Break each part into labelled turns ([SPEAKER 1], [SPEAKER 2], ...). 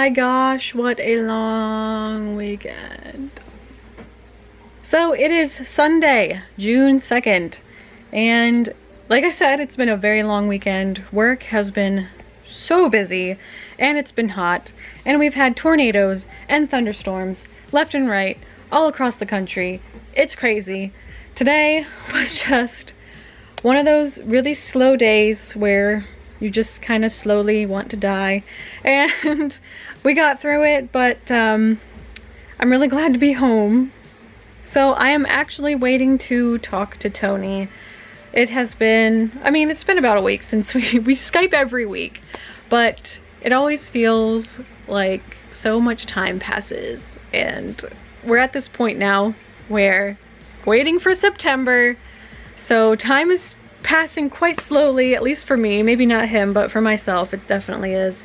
[SPEAKER 1] my gosh, what a long weekend. So it is Sunday, June 2nd, and like I said, it's been a very long weekend. Work has been so busy, and it's been hot, and we've had tornadoes and thunderstorms left and right all across the country. It's crazy. Today was just one of those really slow days where you just kind of slowly want to die, and we got through it, but I'm really glad to be home. So I am actually waiting to talk to Tony. It has been, it's been about a week since we Skype every week, but it always feels like so much time passes, and we're at this point now where waiting for September, so time is passing quite slowly, at least for me. Maybe not him, but for myself it definitely is.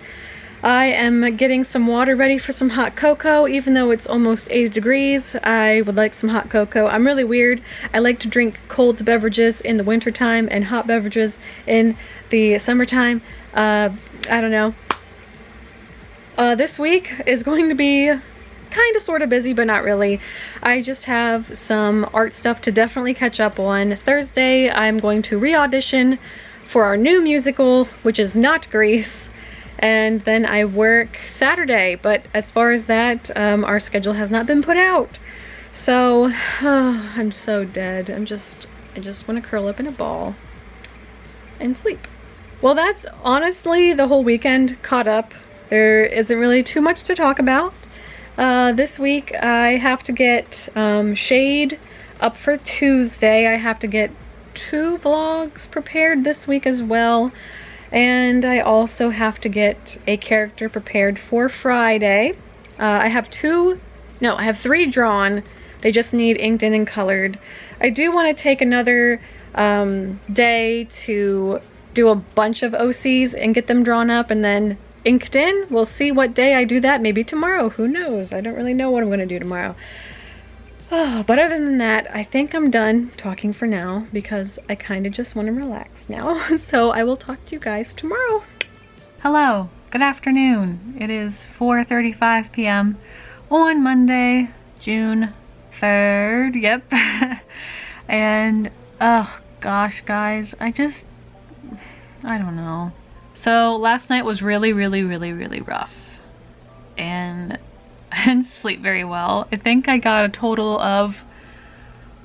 [SPEAKER 1] I am getting some water ready for some hot cocoa. Even though it's almost 80 degrees, I would like some hot cocoa. I'm really weird. I like to drink cold beverages in the winter time and hot beverages in the summertime. I don't know. This week is going to be kind of sort of busy, but not really. I just have some art stuff to definitely catch up on. Thursday, I'm going to re-audition for our new musical, which is not Grease. And then I work Saturday, but as far as that, our schedule has not been put out. So, I'm so dead. I just want to curl up in a ball and sleep. Well, that's honestly the whole weekend caught up. There isn't really too much to talk about. This week I have to get shade up for Tuesday. I have to get 2 vlogs prepared this week as well. And I also have to get a character prepared for Friday. I have 3 drawn. They just need inked in and colored. I do want to take another day to do a bunch of OCs and get them drawn up and then inked in. We'll see what day I do that. Maybe tomorrow. Who knows? I don't really know what I'm going to do tomorrow. Oh, but other than that, I think I'm done talking for now because I kind of just want to relax now. So I will talk to you guys tomorrow. Hello, good afternoon. It is 4:35 p.m. on Monday, June 3rd. Yep. And oh gosh, guys, I don't know. So last night was really rough, and I didn't sleep very well. I think I got a total of,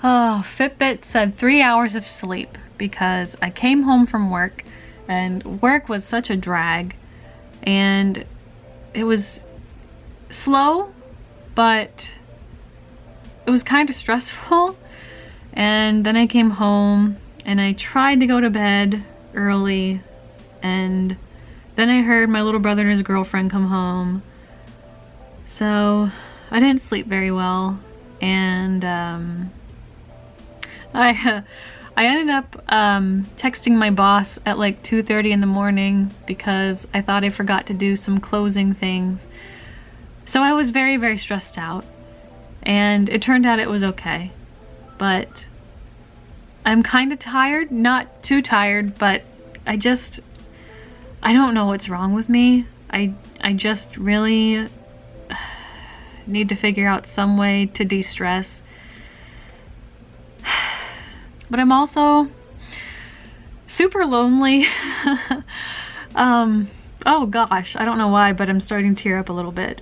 [SPEAKER 1] Fitbit said 3 hours of sleep because I came home from work and work was such a drag, and it was slow, but it was kind of stressful. And then I came home and I tried to go to bed early, and then I heard my little brother and his girlfriend come home. So I didn't sleep very well, and I ended up texting my boss at like 2:30 in the morning because I thought I forgot to do some closing things. So I was very stressed out, and it turned out it was okay. But I'm kind of tired, not too tired, but I don't know what's wrong with me. I just really need to figure out some way to de-stress. But I'm also super lonely. Oh gosh, I don't know why, but I'm starting to tear up a little bit.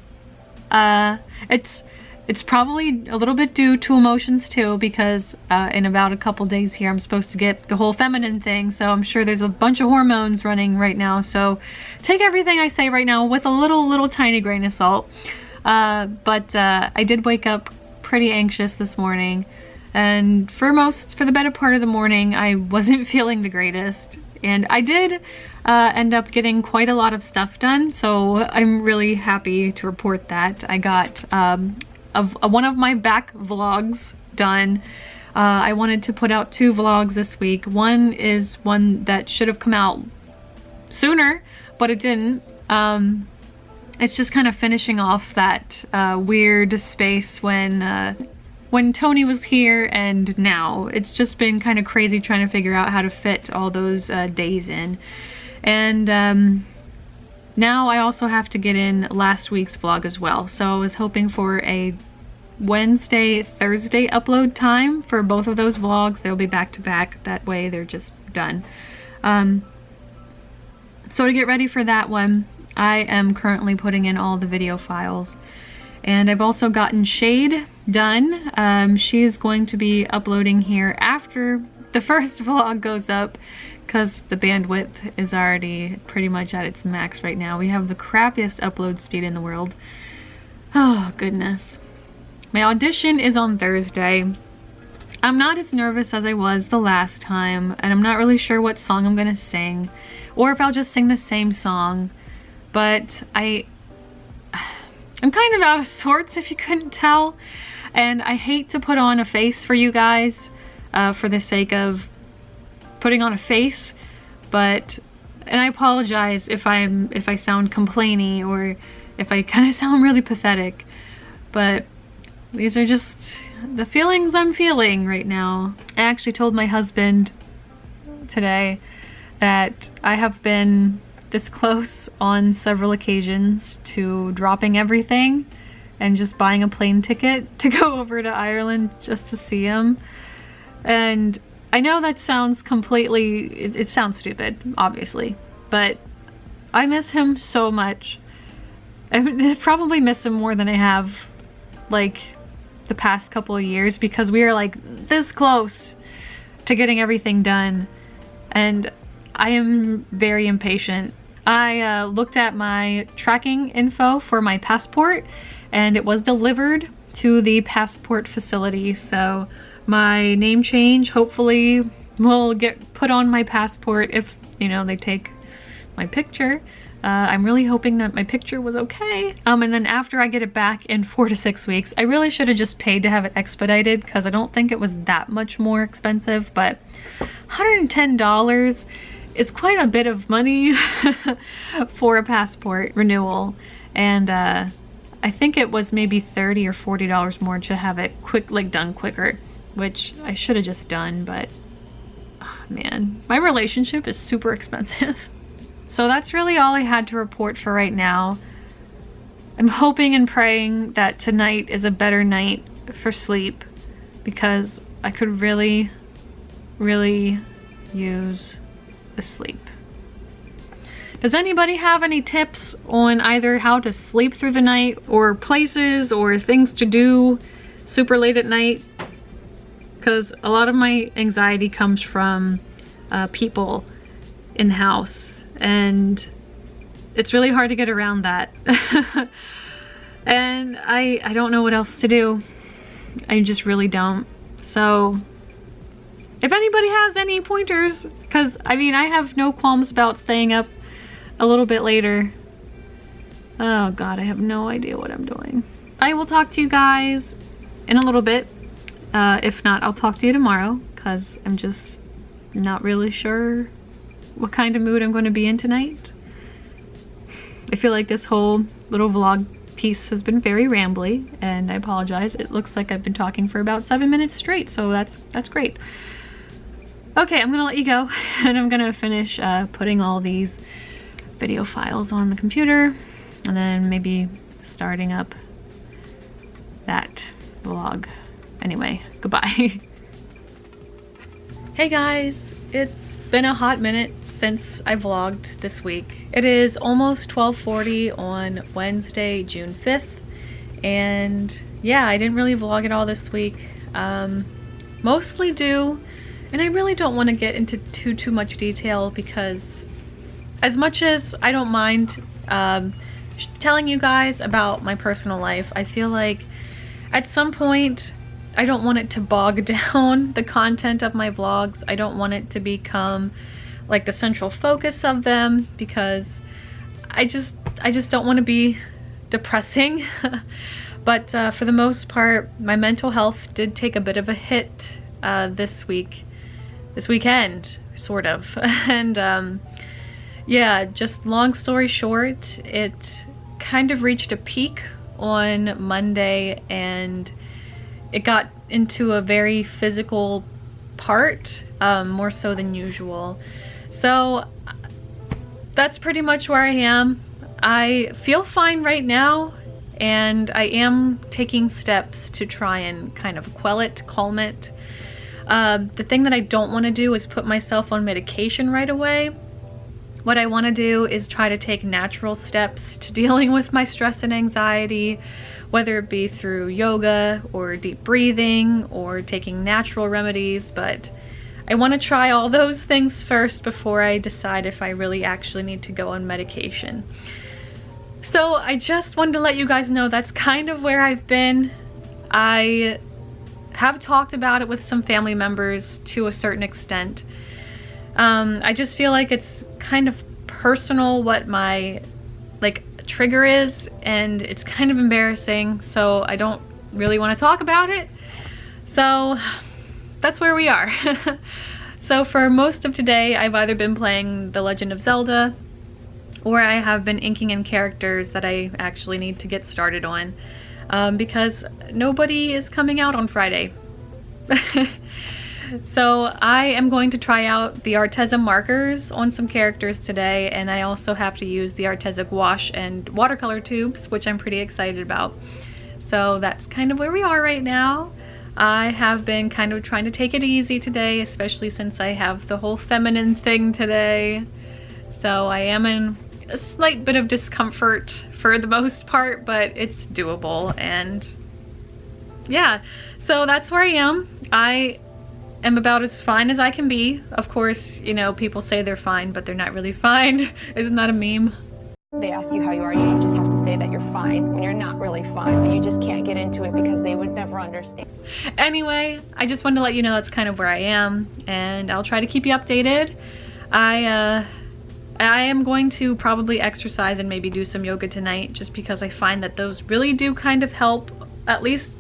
[SPEAKER 1] It's probably a little bit due to emotions too, because in about a couple days here I'm supposed to get the whole feminine thing, so I'm sure there's a bunch of hormones running right now, so take everything I say right now with a little tiny grain of salt. But I did wake up pretty anxious this morning, and for the better part of the morning I wasn't feeling the greatest, and I did end up getting quite a lot of stuff done, so I'm really happy to report that. I got one of my back vlogs done. I wanted to put out 2 vlogs this week. One is one that should have come out sooner, but it didn't. It's just kind of finishing off that weird space when Tony was here and now. It's just been kind of crazy trying to figure out how to fit all those days in. And now I also have to get in last week's vlog as well. So I was hoping for a Wednesday, Thursday upload time for both of those vlogs. They'll be back to back. That way they're just done. So to get ready for that one, I am currently putting in all the video files. And I've also gotten Shade done. She is going to be uploading here after the first vlog goes up, because the bandwidth is already pretty much at its max right now. We have the crappiest upload speed in the world. Oh, goodness. My audition is on Thursday. I'm not as nervous as I was the last time, and I'm not really sure what song I'm gonna sing, or if I'll just sing the same song. But I'm kind of out of sorts, if you couldn't tell, and I hate to put on a face for you guys for the sake of putting on a face, and I apologize if I sound complainy or if I kind of sound really pathetic, but these are just the feelings I'm feeling right now. I actually told my husband today that I have been this close on several occasions to dropping everything and just buying a plane ticket to go over to Ireland just to see him. And I know that sounds completely, it sounds stupid, obviously, but I miss him so much. I probably miss him more than I have, like, the past couple of years, because we are like this close to getting everything done, and I am very impatient. I looked at my tracking info for my passport, and it was delivered to the passport facility, so my name change hopefully will get put on my passport if, you know, they take my picture. I'm really hoping that my picture was okay. And then after I get it back in 4 to 6 weeks, I really should have just paid to have it expedited, because I don't think it was that much more expensive, but $110 is quite a bit of money for a passport renewal. And I think it was maybe $30 or $40 more to have it done quicker, which I should have just done, but oh, man, my relationship is super expensive. So that's really all I had to report for right now. I'm hoping and praying that tonight is a better night for sleep, because I could really, really use the sleep. Does anybody have any tips on either how to sleep through the night, or places or things to do super late at night? Because a lot of my anxiety comes from people in the house, and it's really hard to get around that. And I don't know what else to do. I just really don't. So if anybody has any pointers, because I mean, I have no qualms about staying up a little bit later. Oh God, I have no idea what I'm doing. I will talk to you guys in a little bit. If not, I'll talk to you tomorrow, because I'm just not really sure what kind of mood I'm going to be in tonight. I feel like this whole little vlog piece has been very rambly, and I apologize. It looks like I've been talking for about 7 minutes straight, so that's great. Okay, I'm gonna let you go, and I'm gonna finish putting all these video files on the computer, and then maybe starting up that vlog. Anyway, goodbye. Hey guys, it's been a hot minute since I vlogged this week. It is almost 12:40 on Wednesday, June 5th, and yeah, I didn't really vlog at all this week. Mostly due, and I really don't want to get into too much detail, because as much as I don't mind telling you guys about my personal life, I feel like at some point I don't want it to bog down the content of my vlogs. I don't want it to become like the central focus of them, because I just don't want to be depressing. But for the most part, my mental health did take a bit of a hit this weekend, sort of. And yeah, just long story short, it kind of reached a peak on Monday, and it got into a very physical part, more so than usual. So that's pretty much where I am. I feel fine right now, and I am taking steps to try and kind of quell it, calm it. The thing that I don't want to do is put myself on medication right away. What I want to do is try to take natural steps to dealing with my stress and anxiety, whether it be through yoga or deep breathing or taking natural remedies, but I want to try all those things first before I decide if I really actually need to go on medication. So I just wanted to let you guys know that's kind of where I've been. I have talked about it with some family members to a certain extent. I just feel like it's kind of personal what my trigger is, and it's kind of embarrassing, so I don't really want to talk about it. So that's where we are. So for most of today, I've either been playing The Legend of Zelda, or I have been inking in characters that I actually need to get started on, because nobody is coming out on Friday. So I am going to try out the Arteza markers on some characters today, and I also have to use the Arteza gouache and watercolor tubes, which I'm pretty excited about. So that's kind of where we are right now. I have been kind of trying to take it easy today, especially since I have the whole feminine thing today. So I am in a slight bit of discomfort for the most part, but it's doable, and yeah, so that's where I am. I am about as fine as I can be. Of course, you know, people say they're fine, but they're not really fine. Isn't that a meme?
[SPEAKER 2] They ask you how you are, you just have to say that you're fine when you're not really fine, but you just can't get into it because they would never understand.
[SPEAKER 1] Anyway, I just wanted to let you know that's kind of where I am, and I'll try to keep you updated. I am going to probably exercise and maybe do some yoga tonight, just because I find that those really do kind of help, at least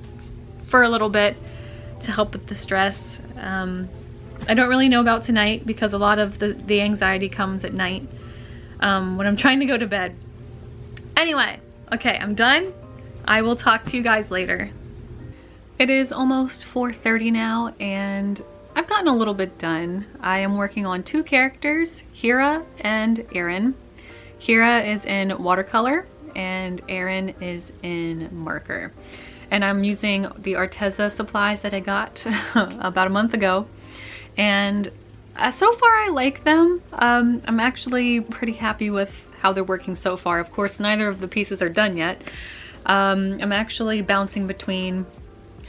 [SPEAKER 1] for a little bit, to help with the stress. I don't really know about tonight because a lot of the anxiety comes at night when I'm trying to go to bed. Anyway, okay, I'm done. I will talk to you guys later. It is almost 4:30 now, and I've gotten a little bit done. I am working on two characters, Hira and Aaron. Hira is in watercolor and Aaron is in marker. And I'm using the Arteza supplies that I got about a month ago. And so far I like them. I'm actually pretty happy with how they're working so far. Of course, neither of the pieces are done yet. I'm actually bouncing between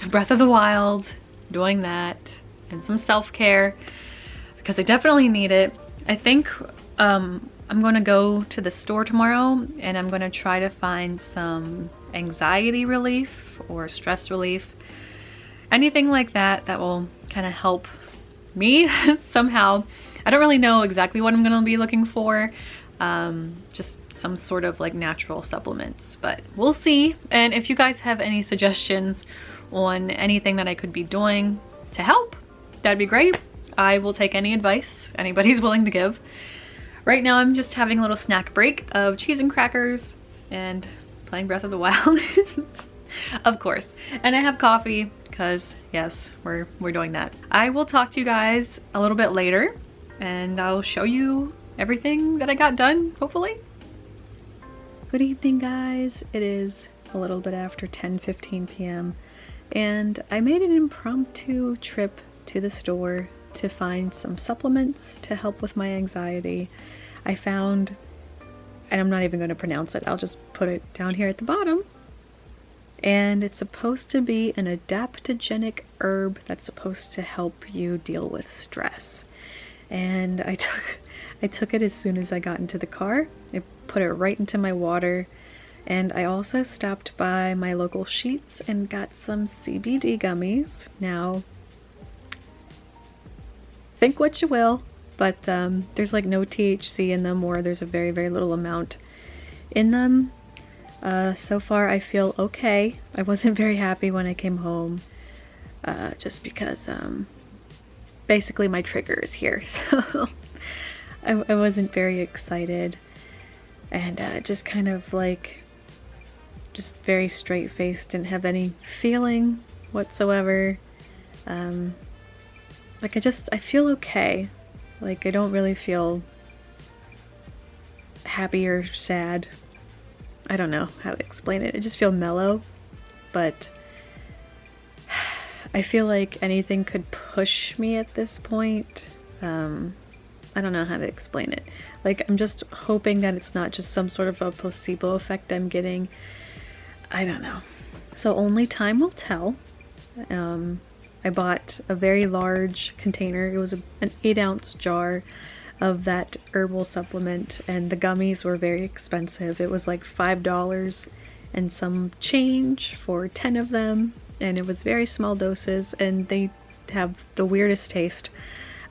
[SPEAKER 1] Breath of the Wild, doing that, and some self-care because I definitely need it. I think I'm gonna go to the store tomorrow and I'm gonna try to find some anxiety relief or stress relief, anything like that that will kind of help me somehow. I don't really know exactly what I'm gonna be looking for, just some sort of like natural supplements, but we'll see. And if you guys have any suggestions on anything that I could be doing to help, that'd be great. I will take any advice anybody's willing to give. Right now I'm just having a little snack break of cheese and crackers and playing Breath of the Wild. Of course. And I have coffee because yes, we're doing that. I will talk to you guys a little bit later and I'll show you everything that I got done, hopefully. Good evening, guys. It is a little bit after 10:15 p.m. and I made an impromptu trip to the store to find some supplements to help with my anxiety. I found, and I'm not even going to pronounce it, I'll just put it down here at the bottom. And it's supposed to be an adaptogenic herb that's supposed to help you deal with stress. And I took it as soon as I got into the car. I put it right into my water. And I also stopped by my local Sheets and got some CBD gummies. Now, think what you will, but there's like no THC in them, or there's a very, very little amount in them. So far I feel okay. I wasn't very happy when I came home, just because basically my trigger is here, so I wasn't very excited, and just kind of like just very straight-faced, didn't have any feeling whatsoever. Like I feel okay. Like I don't really feel happy or sad. I don't know how to explain it. I just feel mellow, but I feel like anything could push me at this point. I don't know how to explain it. Like, I'm just hoping that it's not just some sort of a placebo effect I'm getting. I don't know. So only time will tell. I bought a very large container. It was an 8-ounce jar of that herbal supplement, and the gummies were very expensive. It was like $5 and some change for 10 of them, and it was very small doses, and they have the weirdest taste.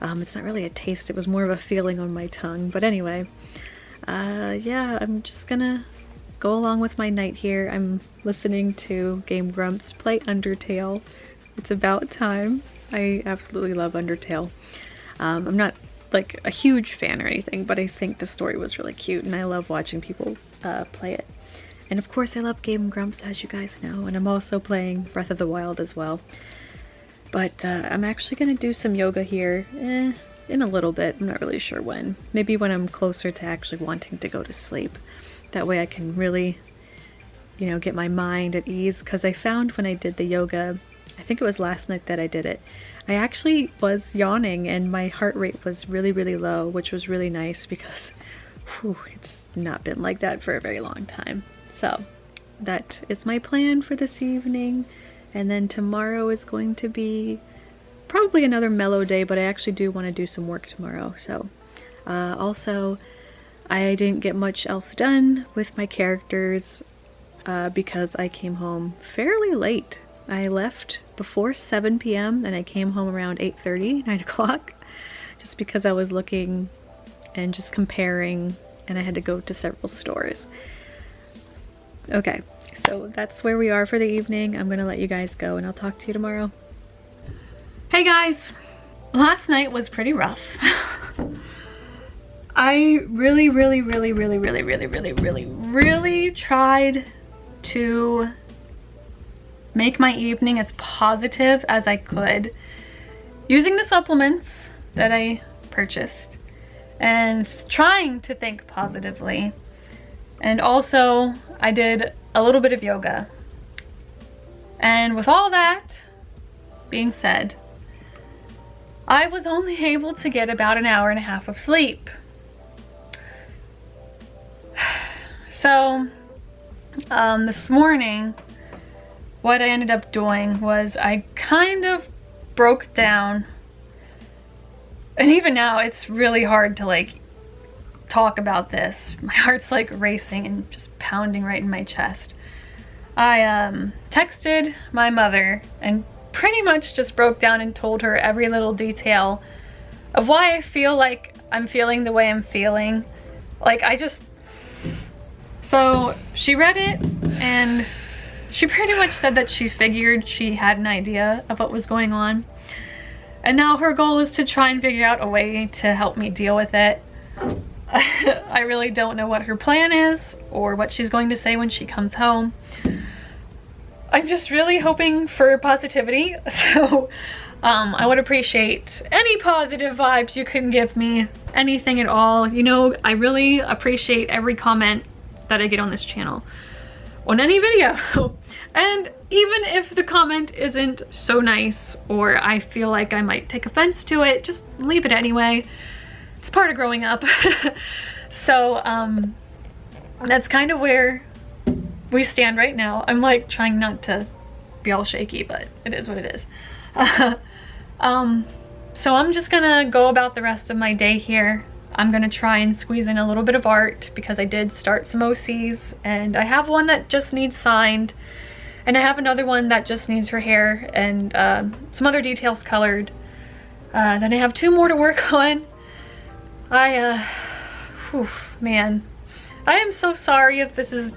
[SPEAKER 1] It's not really a taste, it was more of a feeling on my tongue. But anyway, yeah, I'm just gonna go along with my night here. I'm listening to Game Grumps play Undertale. It's about time. I absolutely love Undertale. I'm not like a huge fan or anything, but I think the story was really cute, and I love watching people play it. And of course I love Game Grumps, as you guys know, and I'm also playing Breath of the Wild as well. But I'm actually gonna do some yoga here in a little bit. I'm not really sure when. Maybe when I'm closer to actually wanting to go to sleep. That way I can really, you know, get my mind at ease, because I found when I did the yoga, I think it was last night that I did it, I actually was yawning and my heart rate was really, really low, which was really nice because it's not been like that for a very long time. So that is my plan for this evening. And then tomorrow is going to be probably another mellow day, but I actually do want to do some work tomorrow. So also, I didn't get much else done with my characters because I came home fairly late. I left before 7 p.m. and I came home around 8:30, 9 o'clock, just because I was looking and just comparing, and I had to go to several stores. Okay, so that's where we are for the evening. I'm gonna let you guys go and I'll talk to you tomorrow. Hey guys, last night was pretty rough. I really tried to make my evening as positive as I could using the supplements that I purchased and trying to think positively. And also I did a little bit of yoga. And with all that being said, I was only able to get about an hour and a half of sleep. So this morning, what I ended up doing was I kind of broke down, and even now it's really hard to like talk about this. My heart's like racing and just pounding right in my chest. I texted my mother and pretty much just broke down and told her every little detail of why I feel like I'm feeling the way I'm feeling. Like so she read it and she pretty much said that she figured she had an idea of what was going on. And now her goal is to try and figure out a way to help me deal with it. I really don't know what her plan is or what she's going to say when she comes home. I'm just really hoping for positivity. So I would appreciate any positive vibes you can give me, anything at all. You know, I really appreciate every comment that I get on this channel, on any video. And even if the comment isn't so nice or I feel like I might take offense to it, just leave it anyway. It's part of growing up. So that's kind of where we stand right now. I'm like trying not to be all shaky, but it is what it is. So I'm just gonna go about the rest of my day here. I'm gonna try and squeeze in a little bit of art because I did start some OCs, and I have one that just needs signed, and I have another one that just needs her hair and some other details colored. Then I have 2 more to work on. Man, I am so sorry if this is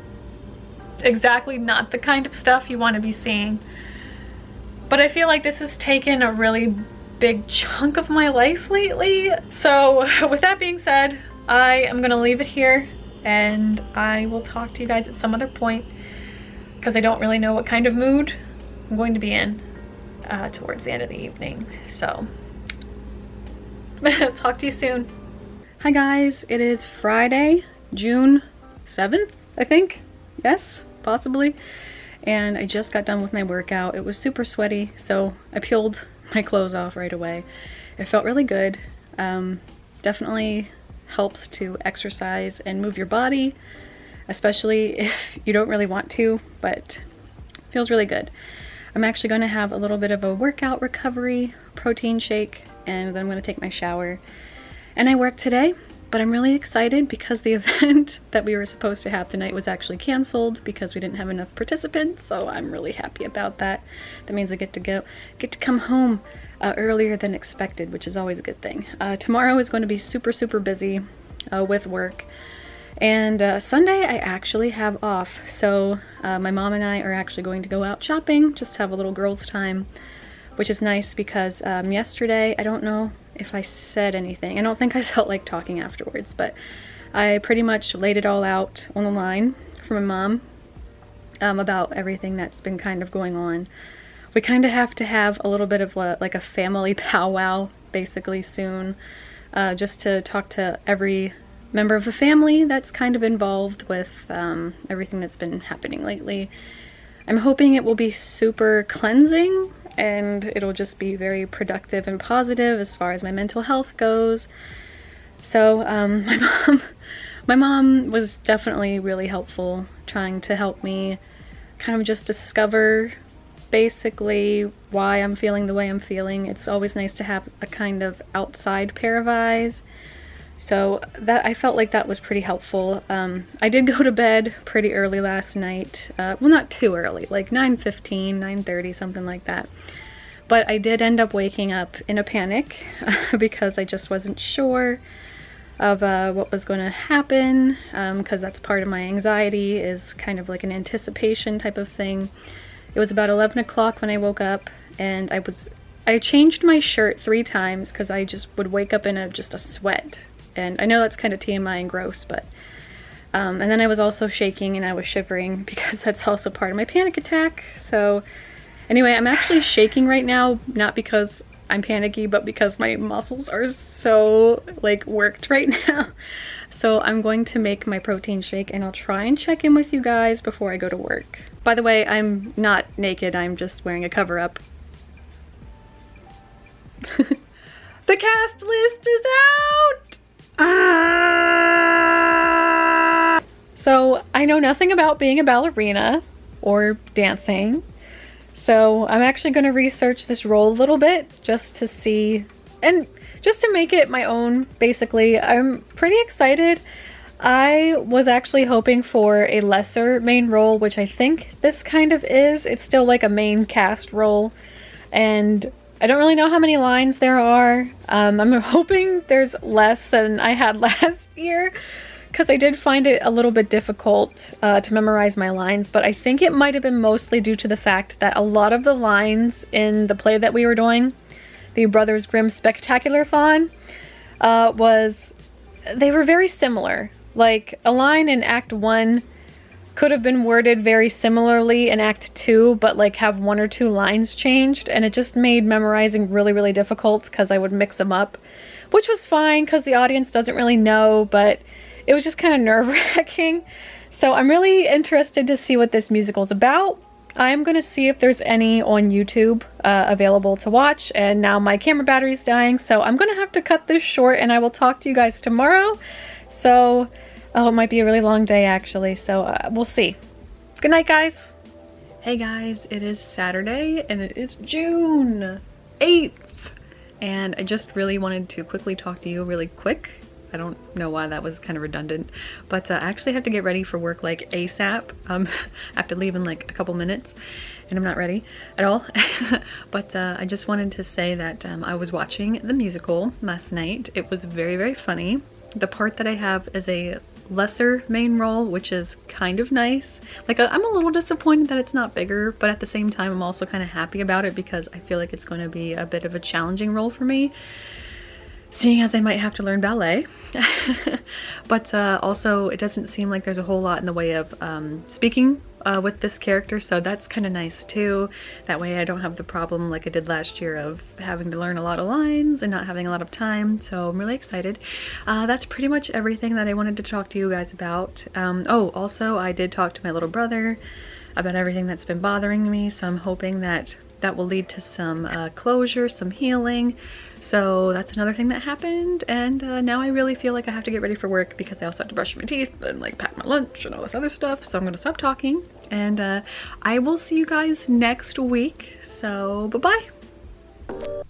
[SPEAKER 1] exactly not the kind of stuff you want to be seeing, but I feel like this has taken a really big chunk of my life lately. So with that being said, I am gonna leave it here and I will talk to you guys at some other point because I don't really know what kind of mood I'm going to be in towards the end of the evening. So talk to you soon. Hi guys, it is Friday, June 7th, I think. Yes, possibly. And I just got done with my workout. It was super sweaty, so I peeled my clothes off right away. It felt really good. Definitely helps to exercise and move your body, especially if you don't really want to, but it feels really good. I'm actually going to have a little bit of a workout recovery protein shake, and then I'm going to take my shower. And I worked today, but I'm really excited because the event that we were supposed to have tonight was actually canceled because we didn't have enough participants, so I'm really happy about that. That means I get to come home earlier than expected, which is always a good thing. Tomorrow is going to be super, super busy with work. And Sunday I actually have off. So my mom and I are actually going to go out shopping, just have a little girls' time, which is nice because yesterday, I don't know if I said anything. I don't think I felt like talking afterwards, but I pretty much laid it all out on the line for my mom about everything that's been kind of going on. We kind of have to have a little bit of like a family powwow basically soon, just to talk to every member of the family that's kind of involved with everything that's been happening lately. I'm hoping it will be super cleansing and it'll just be very productive and positive as far as my mental health goes. So my mom was definitely really helpful, trying to help me kind of just discover basically why I'm feeling the way I'm feeling. It's always nice to have a kind of outside pair of eyes. So that, I felt like that was pretty helpful. I did go to bed pretty early last night. Well, not too early, like 9:15, 9:30, something like that. But I did end up waking up in a panic because I just wasn't sure of what was going to happen, because that's part of my anxiety, is kind of like an anticipation type of thing. It was about 11 o'clock when I woke up, and I changed my shirt 3 times because I just would wake up in just a sweat. And I know that's kind of TMI and gross, but and then I was also shaking and I was shivering because that's also part of my panic attack. So anyway, I'm actually shaking right now, not because I'm panicky, but because my muscles are so like worked right now. So I'm going to make my protein shake and I'll try and check in with you guys before I go to work. By the way, I'm not naked, I'm just wearing a cover up. The cast list is out! So I know nothing about being a ballerina or dancing. So I'm actually going to research this role a little bit just to see, and just to make it my own, basically. I'm pretty excited. I was actually hoping for a lesser main role, which I think this kind of is. It's still like a main cast role, and I don't really know how many lines there are. I'm hoping there's less than I had last year, because I did find it a little bit difficult to memorize my lines, but I think it might have been mostly due to the fact that a lot of the lines in the play that we were doing, the Brothers Grimm Spectacular-thon, they were very similar. Like, a line in Act 1 could have been worded very similarly in Act 2, but like have 1 or 2 lines changed, and it just made memorizing really, really difficult because I would mix them up, which was fine because the audience doesn't really know, but it was just kind of nerve-wracking. So I'm really interested to see what this musical is about. I'm going to see if there's any on YouTube available to watch, and now my camera battery's dying, so I'm going to have to cut this short, and I will talk to you guys tomorrow. So, oh, it might be a really long day actually, so we'll see. Good night, guys. Hey guys, it is Saturday, and it is June 8th, and I just really wanted to quickly talk to you really quick. I don't know why that was kind of redundant, but I actually have to get ready for work like ASAP. I have to leave in like a couple minutes, and I'm not ready at all. But I just wanted to say that I was watching the musical last night. It was very, very funny. The part that I have is a lesser main role, which is kind of nice. Like, I'm a little disappointed that it's not bigger, but at the same time I'm also kind of happy about it because I feel like it's going to be a bit of a challenging role for me, seeing as I might have to learn ballet. But also it doesn't seem like there's a whole lot in the way of speaking with this character, so that's kind of nice too. That way I don't have the problem like I did last year of having to learn a lot of lines and not having a lot of time, so I'm really excited. That's pretty much everything that I wanted to talk to you guys about. Oh, also I did talk to my little brother about everything that's been bothering me, so I'm hoping that that will lead to some closure, some healing. So that's another thing that happened, and now I really feel like I have to get ready for work because I also have to brush my teeth and like pack my lunch and all this other stuff. So I'm gonna stop talking, and I will see you guys next week. So bye-bye.